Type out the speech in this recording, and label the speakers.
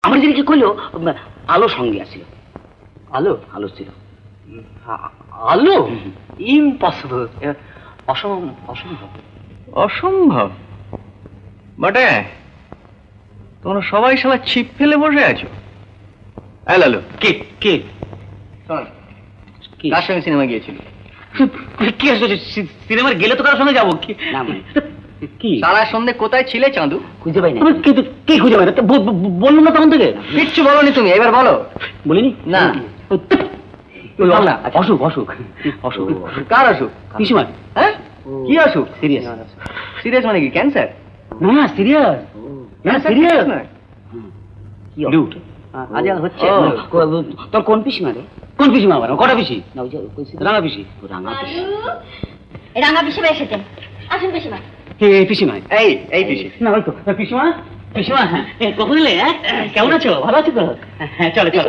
Speaker 1: আমার দিকে কইলো আলো সঙ্গে আসছিল।
Speaker 2: আলো?
Speaker 1: আলো ছিল।
Speaker 2: আলো? ইম্পসিবল, অসম্ভব।
Speaker 3: অসম্ভব বটে। তোমরা সবাই শালা ছিপ ফেলে বসে আছো। লালু,
Speaker 1: কে কে
Speaker 3: শোন, কার সঙ্গে সিনেমা গিয়েছিল?
Speaker 1: কি আসলে সিনেমার গেলে তো কারোর সঙ্গে যাবো। কি না কি
Speaker 3: সারা সন্ধ্যে কোথায় ছিলে চাঁদু?
Speaker 1: খুঁজে পাই না। কে খুঁজে পাই না? বললাম না তখন থেকে।
Speaker 3: কিচ্ছু বলোনি তুমি, এবার বলো।
Speaker 1: বলিনি
Speaker 3: না।
Speaker 1: অসুখ অসুখ অসুখ।
Speaker 3: কার অসুখ?
Speaker 1: পিসিমার।
Speaker 3: হ্যাঁ, কি অসুখ?
Speaker 1: সিরিয়াস।
Speaker 3: সিরিয়াস মানে কি, ক্যান্সার?
Speaker 1: না সিরিয়াস, না সিরিয়াস।
Speaker 3: কি
Speaker 1: লুট
Speaker 3: আজকাল হচ্ছে।
Speaker 1: তোর কোন পিসিমা রে? কোন পিসিমা? আবার কটা পিসি? না ওই যে রাঙা পিসি। রাঙা পিসি,
Speaker 4: রাঙা পিসিমা এসেছেন। আসুন পিসিমা।
Speaker 1: এই পিসিমা।
Speaker 3: এই পিসি।
Speaker 1: না ওই তো পিসিমা। পিসিমা, হ্যাঁ কখন এলে? কেমন আছো? ভালো আছো তো? হ্যাঁ চলো চলো।